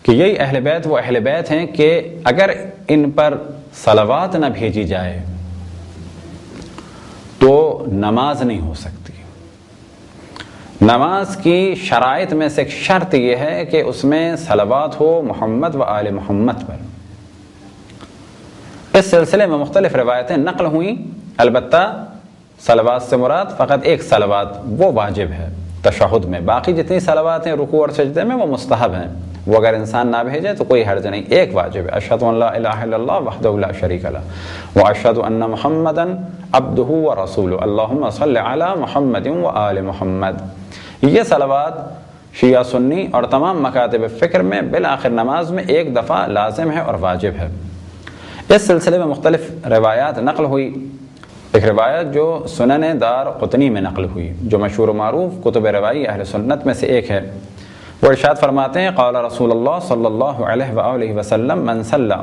کہ یہی اہل بیت وہ اہل بیت ہیں کہ اگر ان پر صلوات نہ بھیجی جائے تو نماز نہیں ہو سکتی۔ نماز کی شرائط میں سے ایک شرط یہ ہے کہ اس میں صلوات ہو محمد و آل محمد پر۔ اس سلسلے میں مختلف روایتیں نقل ہوئیں، البتہ صلوات سے مراد فقط ایک صلوات وہ واجب ہے تشہد میں، باقی جتنی صلوات ہیں رکوع اور سجدے میں وہ مستحب ہیں، وہ اگر انسان نہ بھیجے تو کوئی حرج نہیں، ایک واجب ہے، اشہد ان لا الہ الا اللہ وحدہ لا شریک لہ واشہد ان محمدا عبدہ ورسولہ اللہم صل علی محمد وآل محمد۔ یہ صلوات شیعہ سنی اور تمام مکاتب فکر میں بالآخر نماز میں ایک دفعہ لازم ہے اور واجب ہے۔ اس سلسلے میں مختلف روایات نقل ہوئی۔ ایک روایت جو سنن دار قطنی میں نقل ہوئی، جو مشہور و معروف کتب روائی اہل سنت میں سے ایک ہے، وہ ارشاد فرماتے ہیں قال رسول اللہ صلی اللہ علیہ وآلہ وسلم من صلی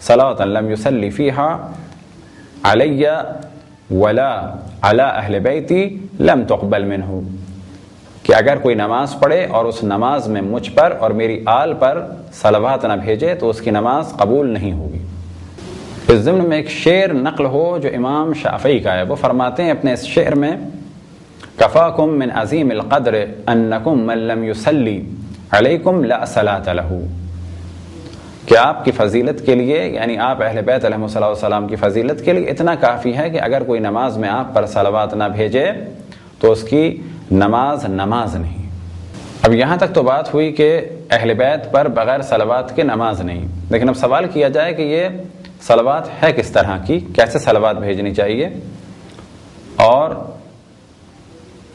صلاة لم يصلی فیہا علی ولا علی اہل بیتی لم تقبل منہ، کہ اگر کوئی نماز پڑھے اور اس نماز میں مجھ پر اور میری آل پر صلوات نہ بھیجے تو اس کی نماز قبول نہیں ہوگی۔ اس ضمن میں ایک شعر نقل ہو جو امام شافعی کا ہے، وہ فرماتے ہیں اپنے اس شعر میں کفاکم من عظیم القدر انکم من لم یصلی علیکم لا صلاۃ لہ، کہ آپ کی فضیلت کے لیے، یعنی آپ اہل بیت علیہ الصلوۃ والسلام کی فضیلت کے لیے اتنا کافی ہے کہ اگر کوئی نماز میں آپ پر صلوات نہ بھیجے تو اس کی نماز نہیں۔ اب یہاں تک تو بات ہوئی کہ اہل بیت پر بغیر صلوات کے نماز نہیں، لیکن اب سوال کیا جائے کہ یہ صلوات ہے کس طرح کی، کیسے صلوات بھیجنی چاہیے، اور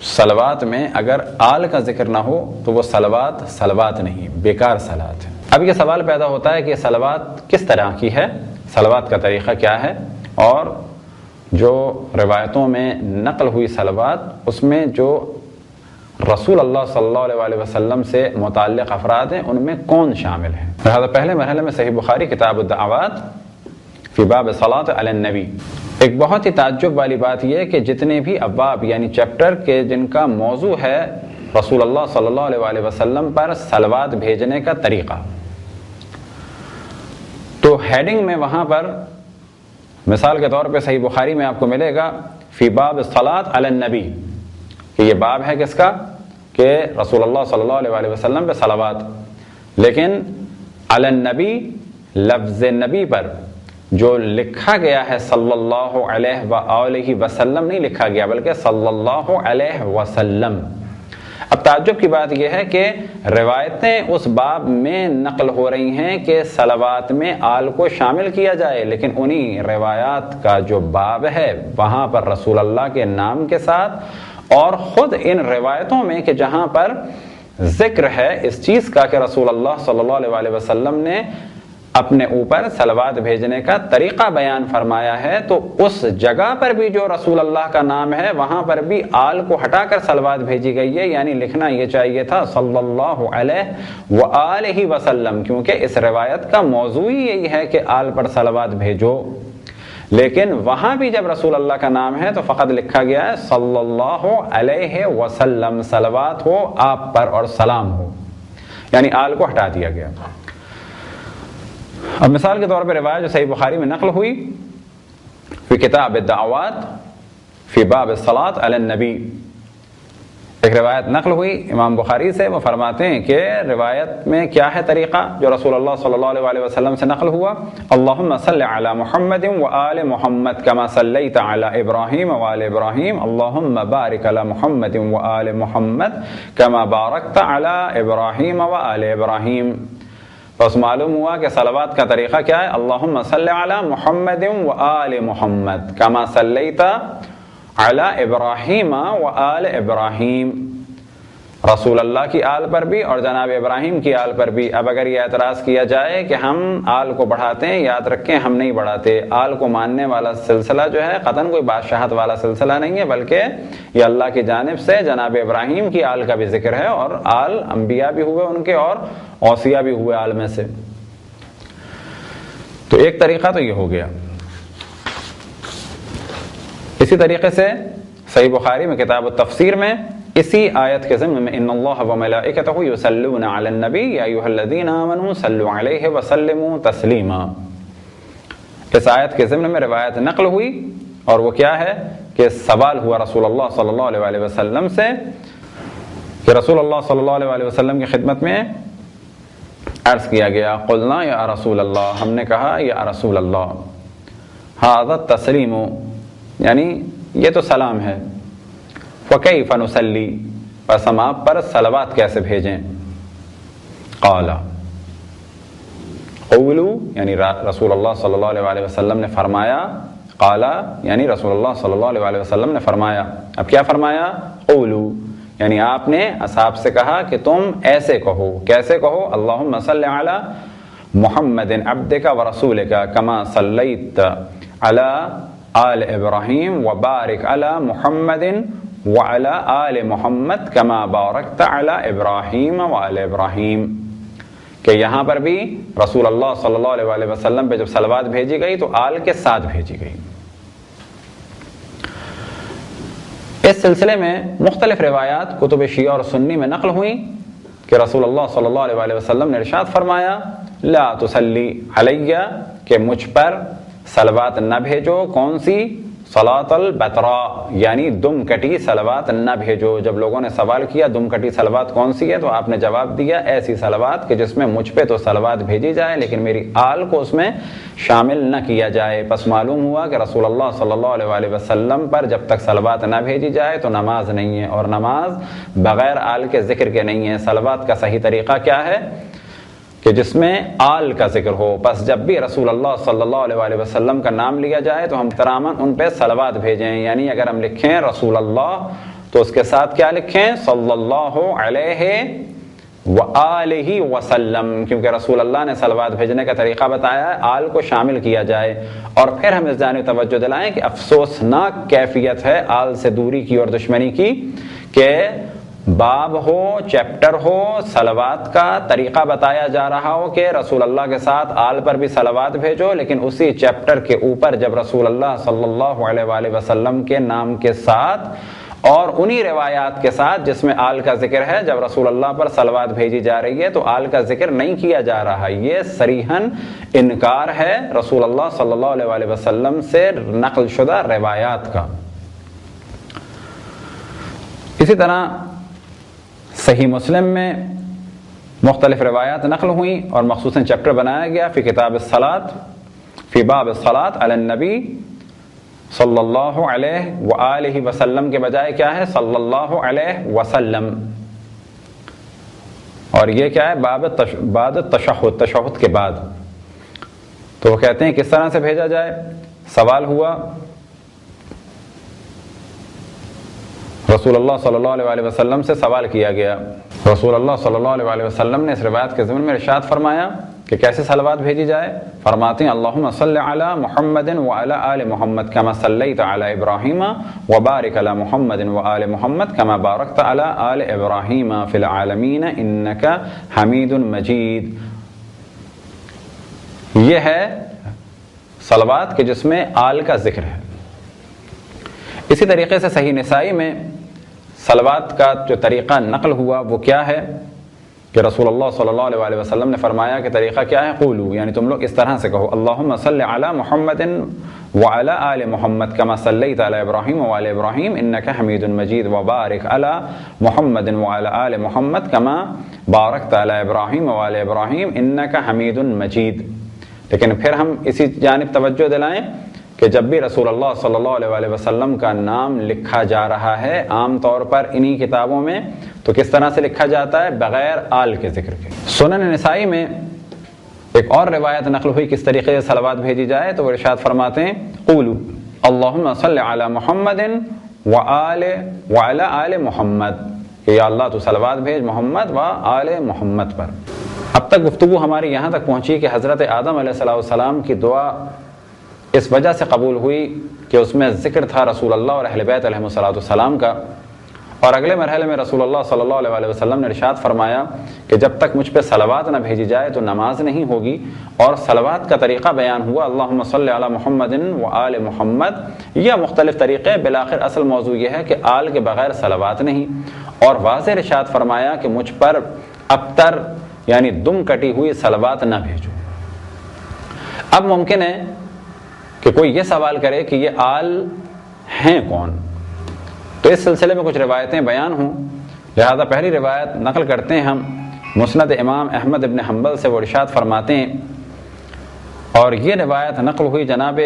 صلوات میں اگر آل کا ذکر نہ ہو تو وہ صلوات نہیں، بیکار صلات ہے۔ اب یہ سوال پیدا ہوتا ہے کہ صلوات کس طرح کی ہے، صلوات کا طریقہ کیا ہے، اور جو روایتوں میں نقل ہوئی صلوات اس میں جو رسول اللہ صلی اللہ علیہ وآلہ وسلم سے متعلق افراد ہیں ان میں کون شامل ہیں۔ لہذا پہلے مرحلے میں صحیح بخاری کتاب الدعوات فی باب صلاۃ علی النبی، ایک بہت ہی تعجب والی بات یہ کہ جتنے بھی ابواب یعنی چیپٹر کے جن کا موضوع ہے رسول اللہ صلی اللہ علیہ وآلہ وسلم پر صلوات بھیجنے کا طریقہ، تو ہیڈنگ میں وہاں پر مثال کے طور پہ صحیح بخاری میں آپ کو ملے گا فی باب صلاۃ علی النبی، کہ یہ باب ہے کس کا، کہ رسول اللہ صلی اللہ علیہ وآلہ وسلم پہ صلوات، لیکن علی النبی لفظ نبی پر جو لکھا گیا ہے صلی اللہ علیہ وآلہ وسلم نہیں لکھا گیا بلکہ صلی اللہ علیہ وسلم۔ اب تعجب کی بات یہ ہے کہ روایتیں اس باب میں نقل ہو رہی ہیں کہ صلوات میں آل کو شامل کیا جائے، لیکن انہی روایات کا جو باب ہے وہاں پر رسول اللہ کے نام کے ساتھ، اور خود ان روایتوں میں کہ جہاں پر ذکر ہے اس چیز کا کہ رسول اللہ صلی اللہ علیہ وآلہ وسلم نے اپنے اوپر صلوات بھیجنے کا طریقہ بیان فرمایا ہے، تو اس جگہ پر بھی جو رسول اللہ کا نام ہے وہاں پر بھی آل کو ہٹا کر صلوات بھیجی گئی ہے، یعنی لکھنا یہ چاہیے تھا صلی اللہ علیہ وآلہ وسلم، کیونکہ اس روایت کا موضوع ہی یہی ہے کہ آل پر صلوات بھیجو، لیکن وہاں بھی جب رسول اللہ کا نام ہے تو فقط لکھا گیا ہے صلی اللہ علیہ وسلم، صلوات ہو آپ پر اور سلام ہو، یعنی آل کو ہٹا دیا گیا۔ اب مثال کے طور پہ روایت جو صحیح بخاری میں نقل ہوئی فی کتاب الدعوات فی باب الصلاۃ علی النبی، ایک روایت نقل ہوئی امام بخاری سے، وہ فرماتے ہیں کہ روایت میں کیا ہے طریقہ جو رسول اللہ صلی اللہ علیہ وآلہ وسلم سے نقل ہوا، اللہم صلی علی محمد وآل محمد کما صلیت علی ابراہیم وآل ابراہیم اللہم بارک علی محمد وآل محمد کما بارکت علی ابراہیم وآل ابراہیم۔ بس معلوم ہوا کہ صلوات کا طریقہ کیا ہے، اللہم صلی علی محمد وآل محمد کما صلیت علی ابراہیم وآل ابراہیم، رسول اللہ کی آل پر بھی اور جناب ابراہیم کی آل پر بھی۔ اب اگر یہ اعتراض کیا جائے کہ ہم آل کو بڑھاتے ہیں، یاد رکھیں ہم نہیں بڑھاتے، آل کو ماننے والا سلسلہ جو ہے قطعاً کوئی بادشاہت والا سلسلہ نہیں ہے، بلکہ یہ اللہ کی جانب سے جناب ابراہیم کی آل کا بھی ذکر ہے، اور آل انبیاء بھی ہوئے ان کے اور اوصیاء بھی ہوئے آل میں سے۔ تو ایک طریقہ تو یہ ہو گیا۔ اسی طریقے سے صحیح بخاری میں کتاب التفسیر میں اسی آیت کے ضمن میں ان اللہ و ملائکتہ یصلون علی النبی یا ایھا الذین آمنوا صلوا علیہ وسلموا تسلیما. اس آیت کے ضمن میں روایت نقل ہوئی اور وہ کیا ہے کہ سوال ہوا رسول اللہ صلی اللہ علیہ وسلم سے کہ رسول اللہ صلی اللہ علیہ وسلم کی خدمت میں عرض کیا گیا قلنا یا رسول اللہ، ہم نے کہا یا رسول اللہ، ھذا التسلیم یعنی یہ تو سلام ہے، فکیف نصلی پس ہم آپ پر صلوات کیسے بھیجیں؟ قال قولوا یعنی رسول اللہ صلی اللہ علیہ وسلم نے فرمایا، قال یعنی رسول اللہ صلی اللہ علیہ وسلم نے فرمایا. اب کیا فرمایا؟ قولوا یعنی آپ نے اصحاب سے کہا کہ تم ایسے کہو. کیسے کہو؟ اللہم صلی علی محمد عبدک ورسولک کما صلیت علی آل ابراہیم وبارک علی محمد وعلی آل محمد کما بارکت علی ابراہیم وآل ابراہیم. کہ یہاں پر بھی رسول اللہ صلی اللہ علیہ وسلم پہ جب صلوات بھیجی گئی تو آل کے ساتھ بھیجی گئی. اس سلسلے میں مختلف روایات کتب شیعہ اور سنی میں نقل ہوئیں کہ رسول اللہ صلی اللہ علیہ وسلم نے ارشاد فرمایا لا تصلی علیہ کہ مجھ پر صلوات نہ بھیجو. کون سی؟ صلاۃ البتراء یعنی دم کٹی صلوات نہ بھیجو. جب لوگوں نے سوال کیا دم کٹی صلوات کون سی ہے تو آپ نے جواب دیا ایسی صلوات کہ جس میں مجھ پہ تو صلوات بھیجی جائے لیکن میری آل کو اس میں شامل نہ کیا جائے. پس معلوم ہوا کہ رسول اللہ صلی اللہ علیہ وسلم پر جب تک صلوات نہ بھیجی جائے تو نماز نہیں ہے، اور نماز بغیر آل کے ذکر کے نہیں ہے. صلوات کا صحیح طریقہ کیا ہے کہ جس میں آل کا ذکر ہو. پس جب بھی رسول اللہ صلی اللہ علیہ وسلم کا نام لیا جائے تو ہم احتراماً ان پہ صلوات بھیجیں. یعنی اگر ہم لکھیں رسول اللہ تو اس کے ساتھ کیا لکھیں؟ صلی اللہ علیہ وآلہ وسلم، کیونکہ رسول اللہ نے صلوات بھیجنے کا طریقہ بتایا ہے، آل کو شامل کیا جائے. اور پھر ہم اس جانب توجہ دلائیں کہ افسوسناک کیفیت ہے آل سے دوری کی اور دشمنی کی کہ باب ہو، چیپٹر ہو، صلوات کا طریقہ بتایا جا رہا ہو کہ رسول اللہ کے ساتھ آل پر بھی صلوات بھیجو، لیکن اسی چیپٹر کے اوپر جب رسول اللہ صلی اللہ علیہ وآلہ وسلم کے نام کے ساتھ اور انہی روایات کے ساتھ جس میں آل کا ذکر ہے جب رسول اللہ پر صلوات بھیجی جا رہی ہے تو آل کا ذکر نہیں کیا جا رہا. یہ صریحاً انکار ہے رسول اللہ صلی اللہ علیہ وآلہ وسلم سے نقل شدہ روایات کا. اسی طرح صحیح مسلم میں مختلف روایات نقل ہوئیں اور مخصوصاً چیپٹر بنایا گیا فی کتاب الصلاۃ فی باب الصلاۃ علی النبی صلی اللہ علیہ وآلہ وسلم کے بجائے کیا ہے؟ صلی اللہ علیہ وسلم. اور یہ کیا ہے؟ بعد التشہد، تشہد کے بعد. تو وہ کہتے ہیں کس طرح سے بھیجا جائے؟ سوال ہوا رسول اللہ صلی اللہ علیہ وسلم سے سوال کیا گیا. رسول اللہ صلی اللہ علیہ وسلم نے اس روایت کے ضمن میں ارشاد فرمایا کہ کیسے صلوات بھیجی جائے؟ فرماتے ہیں اللہم صلی علی محمد وعلی آل محمد کما صلیت علی ابراہیم وبارک علی محمد وآل محمد کما بارکت علی آل ابراہیم فی العالمین انک حمید مجید. یہ ہے صلوات کہ جس میں آل کا ذکر ہے. اسی طریقے سے صحیح نسائی میں صلوات کا جو طریقہ نقل ہوا وہ کیا ہے کہ رسول اللہ صلی اللہ علیہ وسلم نے فرمایا کہ طریقہ کیا ہے؟ قولوا یعنی تم لوگ اس طرح سے کہو اللہم صلی علی محمد وعلی آل محمد کما صلیت علی ابراہیم وآل ابراہیم انک حمید مجید وبارک علی محمد وعلی آل محمد کما بارکت علی ابراہیم وآل ابراہیم انک حمید مجید. لیکن پھر ہم اسی جانب توجہ دلائیں کہ جب بھی رسول اللہ صلی اللہ علیہ وسلم کا نام لکھا جا رہا ہے عام طور پر انہی کتابوں میں تو کس طرح سے لکھا جاتا ہے؟ بغیر آل کے ذکر کے. سنن نسائی میں ایک اور روایت نقل ہوئی کس طریقے سے صلوات بھیجی جائے تو وہ ارشاد فرماتے ہیں قولوا اللہم صلی علی محمد وعلی آل محمد کہ یا اللہ تو صلوات بھیج محمد و آل محمد پر. اب تک گفتگو ہماری یہاں تک پہنچی کہ حضرت آدم علیہ السلام کی دعا اس وجہ سے قبول ہوئی کہ اس میں ذکر تھا رسول اللہ اور اہل بیت علیہ السلام کا. اور اگلے مرحلے میں رسول اللہ صلی اللہ علیہ وسلم نے ارشاد فرمایا کہ جب تک مجھ پہ صلوات نہ بھیجی جائے تو نماز نہیں ہوگی. اور صلوات کا طریقہ بیان ہوا اللہم صلی علی محمد وآل محمد یا مختلف طریقے. بالآخر اصل موضوع یہ ہے کہ آل کے بغیر صلوات نہیں. اور واضح ارشاد فرمایا کہ مجھ پر ابتر یعنی دم کٹی ہوئی صلوات نہ بھیجو۔ اب ممکن ہے کہ کوئی یہ سوال کرے کہ یہ آل ہیں کون، تو اس سلسلے میں کچھ روایتیں بیان ہوں، لہذا پہلی روایت نقل کرتے ہیں ہم مسند امام احمد ابن حنبل سے، وہ ارشاد فرماتے ہیں، اور یہ روایت نقل ہوئی جناب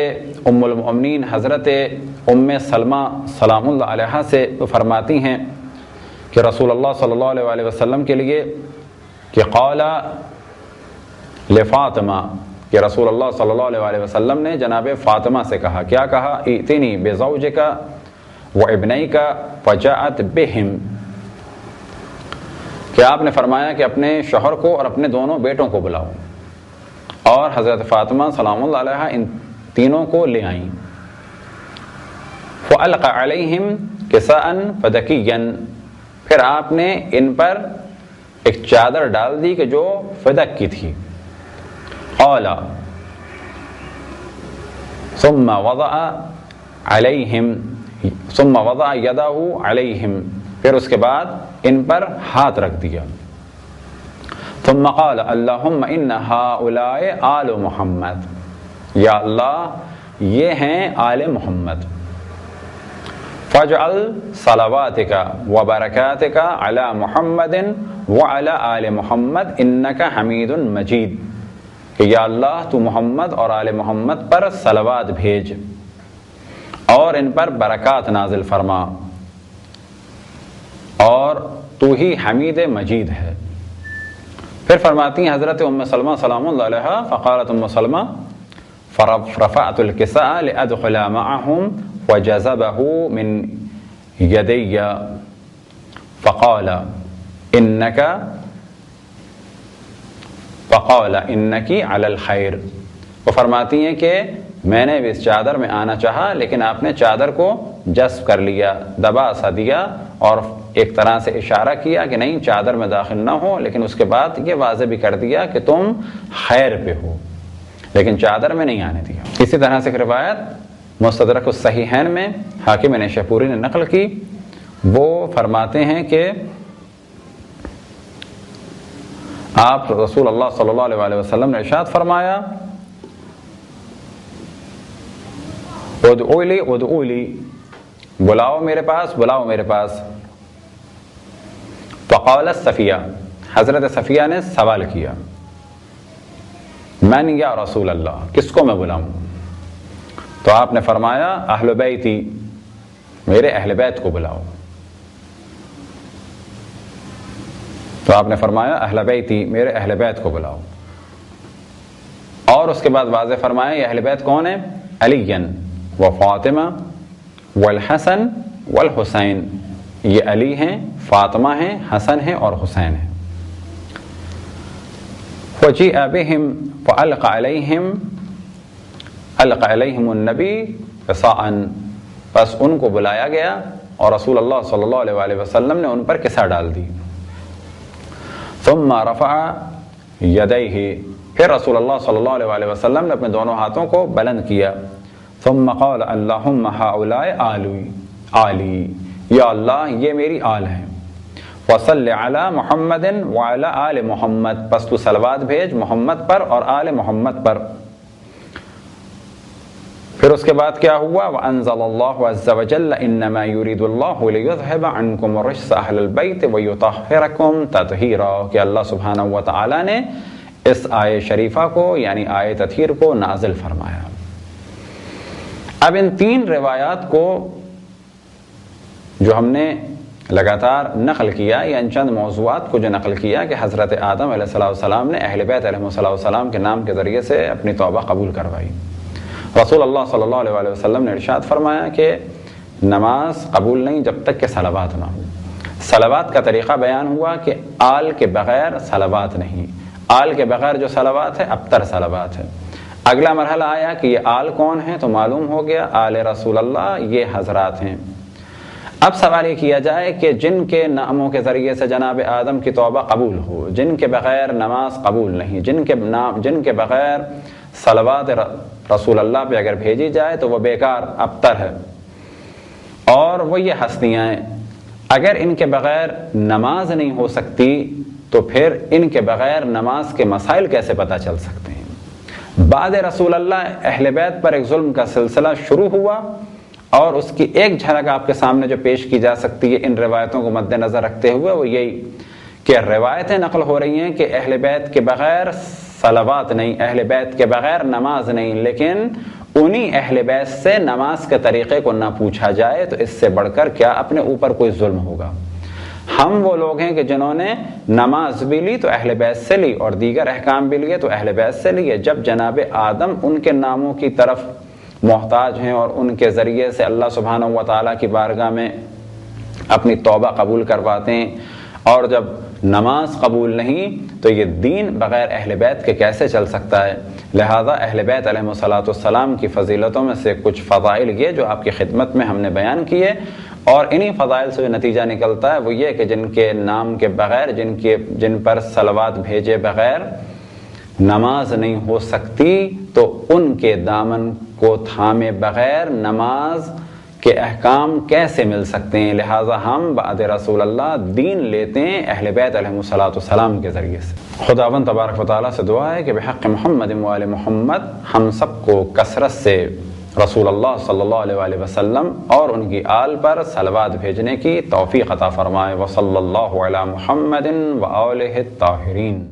ام المؤمنین حضرت ام سلمہ سلام اللہ علیہا سے، تو فرماتی ہیں کہ رسول اللہ صلی اللہ علیہ وسلم کے لیے کہ قال لفاطمہ، کہ رسول اللہ صلی اللہ علیہ وسلم نے جناب فاطمہ سے کہا، کیا کہا؟ ائتنی بزوجک وابنیک فجاءت بہم، کہ آپ نے فرمایا کہ اپنے شوہر کو اور اپنے دونوں بیٹوں کو بلاؤ، اور حضرت فاطمہ سلام اللہ علیہا ان تینوں کو لے آئیں۔ فَأَلْقَ عَلَيْهِمْ كِسَاءً فَدَكِيًّا، پھر آپ نے ان پر ایک چادر ڈال دی کہ جو فدک کی تھی۔ قال ثم وضع يده عليهم، پھر اس کے بعد ان پر ہاتھ رکھ دیا۔ ثم قال اللهم ان هؤلاء آل محمد، یا اللہ یہ ہیں آل محمد، فاجعل صلواتك وبركاتك على محمد وعلى آل محمد انك حمید مجید، کہ یا اللہ تو محمد اور آل محمد پر صلوات بھیج اور ان پر برکات نازل فرما، اور تو ہی حمید مجید ہے۔ پھر فرماتی ہیں حضرت ام سلمہ سلام اللہ علیہا، فقالت ام سلمہ فرفعت الكساء لأدخل معهم وجذبه من يدي فقال انك على الخير، وہ فرماتی ہیں کہ میں نے اس چادر میں آنا چاہا لیکن آپ نے چادر کو جذب کر لیا، دبا سا دیا، اور ایک طرح سے اشارہ کیا کہ نہیں چادر میں داخل نہ ہو، لیکن اس کے بعد یہ واضح بھی کر دیا کہ تم خیر پہ ہو، لیکن چادر میں نہیں آنے دیا۔ اسی طرح سے ایک روایت مستدرک الصحیحین میں حاکم نیشاپوری نے نقل کی، وہ فرماتے ہیں کہ آپ رسول اللہ صلی اللہ علیہ وسلم نے ارشاد فرمایا ادعو لی، بلاؤ میرے پاس، بلاؤ میرے پاس۔ فقالت صفیہ، حضرت صفیہ نے سوال کیا، من یا رسول اللہ، کس کو میں بلاؤں؟ تو آپ نے فرمایا اہل بیتی، میرے اہل بیت کو بلاؤ۔ تو آپ نے فرمایا اہل بیتی، میرے اہل بیت کو بلاؤ، اور اس کے بعد واضح فرمایا یہ اہل بیت کون ہیں؟ علی و فاطمہ والحسن والحسین، یہ علی ہیں، فاطمہ ہیں، حسن ہیں اور حسین ہیں۔ فجیء بہم فالق علیہم النبی قصاء، بس ان کو بلایا گیا اور رسول اللہ صلی اللہ علیہ وسلم نے ان پر قصا ڈال دی۔ ثم رفع یدیہ، پھر رسول اللہ صلی اللہ علیہ وسلم نے اپنے دونوں ہاتھوں کو بلند کیا۔ ثم قال اللہم ہؤلاء آلی، یا اللہ یہ میری آل ہیں۔ وصل علی محمد وعلی آل محمد، پس تو صلوات بھیج محمد پر اور آل محمد پر۔ پھر اس کے بعد کیا ہوا؟ وَأَنزَلَ اللَّهُ عَزَّ وَجَلَّ إِنَّمَا يُرِيدُ اللَّهُ لِيُذْهِبَ عَنْكُمُ الرِّجْسَ أَهْلَ الْبَيْتِ وَيُطَهِّرَكُمْ تَطْهِيرًا، کہ اللہ سبحانہ وتعالی نے اس آیے شریفہ کو یعنی آیے تطہیر کو نازل فرمایا۔ اب ان تین روایات کو جو ہم نے لگاتار نقل کیا، یا ان چند موضوعات کو جو نقل کیا کہ حضرت آدم علیہ السلام نے اہل بیت علیہ السلام کے نام کے ذریعے سے اپنی توبہ قبول کروائی، رسول اللہ صلی اللہ علیہ وسلم نے ارشاد فرمایا کہ نماز قبول نہیں جب تک کہ صلوات نہ ہو۔ صلوات کا طریقہ بیان ہوا کہ آل کے بغیر صلوات نہیں، آل کے بغیر جو صلوات ہے ابتر صلوات ہے۔ اگلا مرحلہ آیا کہ یہ آل کون ہیں، تو معلوم ہو گیا آل رسول اللہ یہ حضرات ہیں۔ اب سوال یہ کیا جائے کہ جن کے ناموں کے ذریعے سے جناب آدم کی توبہ قبول ہو، جن کے بغیر نماز قبول نہیں، جن کے بغیر صلوات رسول اللہ پہ اگر بھیجی جائے تو وہ بیکار ابتر ہے، اور وہ یہ ہستیاں ہیں اگر ان کے بغیر نماز نہیں ہو سکتی تو پھر ان کے بغیر نماز کے مسائل کیسے پتہ چل سکتے ہیں؟ بعد رسول اللہ اہل بیت پر ایک ظلم کا سلسلہ شروع ہوا، اور اس کی ایک جھلک آپ کے سامنے جو پیش کی جا سکتی ہے ان روایتوں کو مد نظر رکھتے ہوئے، وہ یہی کہ روایتیں نقل ہو رہی ہیں کہ اہل بیت کے بغیر صلوات نہیں، اہل بیت کے بغیر نماز نہیں، لیکن انہی اہل بیت سے نماز کے طریقے کو نہ پوچھا جائے تو اس سے بڑھ کر کیا اپنے اوپر کوئی ظلم ہوگا۔ ہم وہ لوگ ہیں کہ جنہوں نے نماز بھی لی تو اہل بیت سے لی، اور دیگر احکام بھی لیے تو اہل بیت سے لیے۔ جب جناب آدم ان کے ناموں کی طرف محتاج ہیں اور ان کے ذریعے سے اللہ سبحانہ و تعالیٰ کی بارگاہ میں اپنی توبہ قبول کرواتے ہیں، اور جب نماز قبول نہیں تو یہ دین بغیر اہل بیت کے کیسے چل سکتا ہے؟ لہذا اہل بیت علیہ الصلوۃ والسلام کی فضیلتوں میں سے کچھ فضائل یہ جو آپ کی خدمت میں ہم نے بیان کیے، اور انہی فضائل سے جو نتیجہ نکلتا ہے وہ یہ کہ جن کے نام کے بغیر، جن پر صلوات بھیجے بغیر نماز نہیں ہو سکتی، تو ان کے دامن کو تھامے بغیر نماز کے احکام کیسے مل سکتے ہیں؟ لہٰذا ہم بعد رسول اللہ دین لیتے ہیں اہل بیت علیہ الصلوۃ والسلام کے ذریعے سے۔ خداوند تبارک و تعالیٰ سے دعا ہے کہ بحق محمد و آل محمد ہم سب کو کثرت سے رسول اللہ صلی اللہ علیہ وآلہ وسلم اور ان کی آل پر صلوات بھیجنے کی توفیق عطا فرمائے۔ وصلی اللہ علی محمد و آلہ الطاہرین۔